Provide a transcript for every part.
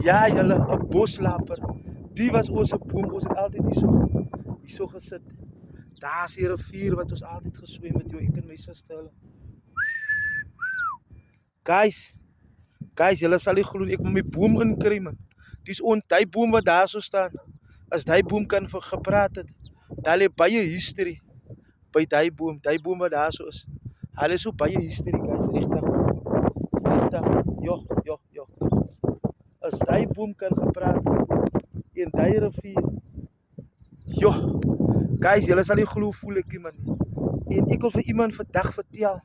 Ja, julle, 'n boslaper. Die was ons boom, ons het altyd hierso gesit. Daar's die rivier wat ons altyd geswem het, ek en my suster hulle. Guys, julle sal nie glo nie, ek moet my boom inkry man. Dis die boom wat daar so staan. As die boom kan gepraat het, daar lê baie history by die boom wat daar so is. Hulle is so baie history guys, regtig. Jo. As die boom kan gepraat het, en die rivier. Jo, guys, julle sal nie glo voel ek man. En ek wil vir iemand vandag vertel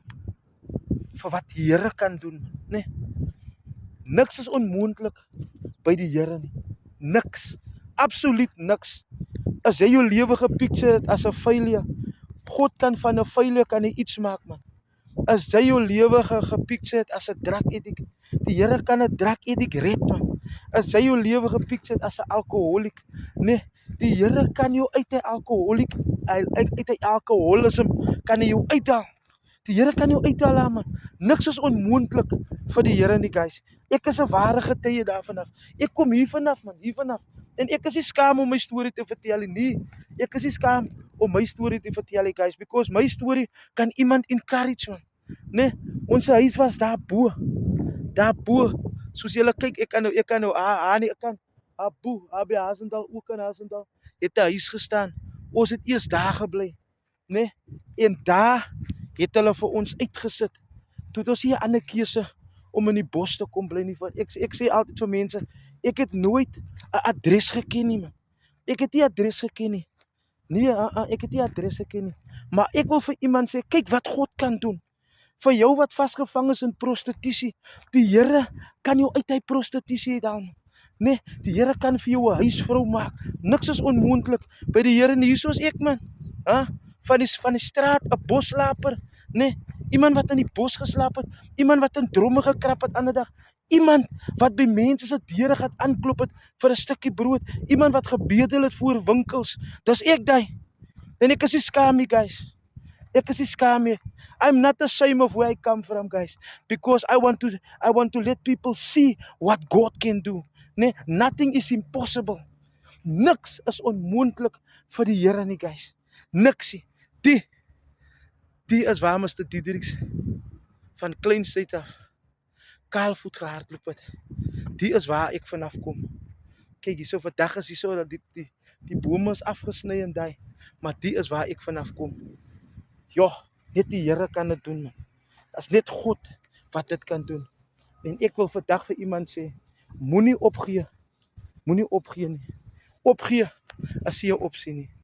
vir wat die Here kan doen, né? Niks is onmoontlik by die Here nie. Niks. Absoluut niks. As jy jou lewe gepicture het as 'n failure, God kan van 'n failure kan hy iets maak man. As jy jou lewe gepicture het as 'n drug addict, die Here kan 'n drug addict red man. As jy jou lewe gepicture het as 'n alkoholiek, nee, die Here kan jou uit 'n alkoholiek, uit 'n alkoholisme kan hy jou uithaal. Die Here kan jou uithaal man. Niks is onmoontlik vir die Here nie guys. Ek is 'n ware getuie daarvan af. Ek kom hier vanaf man, hier vanaf. En ek is nie skaam om my storie te vertel nie. Ek is nie skaam om my storie te vertel guys, because my storie kan iemand encourage man. Nee, ons huis was daar bo. Soos julle kyk, ek kan nou ek kan by Hasendal ook in Hasendal het 'n huis gestaan. Ons het eers daar gebly, né? En daar het hulle vir ons uitgesit. Toe het ons nie 'n ander keuse om in die bos te kom bly nie. Ek sê altyd vir mense, ek het nooit 'n adres geken nie man. Ek het nie adres geken nie. Nee, ek het nie adres geken nie. Maar ek wil vir iemand sê, kyk wat God kan doen. Vir jou wat vasgevang is in prostitusie, die Here kan jou uit hy prostitusie uithaal. Nee, die Here kan vir jou 'n huisvrou maak. Niks is onmoontlik by die Here nie. Hier soos ek man. Van die straat, 'n boslaper, nee, iemand wat in die bos geslaap het, iemand wat in dromme gekrap het ander dag, iemand wat by mense se deure gaan aanklop het vir 'n stukkie brood, iemand wat gebedel het voor winkels. Dis ek daai. En ek is nie skaam nie guys. Ek is nie skaam nie. I'm not ashamed of where I come from guys, because I want to let people see what God can do. Nee, nothing is impossible. Niks is onmoontlik vir die Here nie guys. Niks nie. Die is waar Mr. Diedriks van kleinstyd af kaalvoet gehardloop het. Die is waar ek vanaf kom. Kyk, hierso vandag is hierso dat die bome is afgesny en daai, maar die is waar ek vanaf kom. Ja, net die Here kan dit doen man. As net God wat dit kan doen. En ek wil vandag vir iemand sê, moenie opgee. Moenie opgee nie. Opgee as jy 'n opsie nie.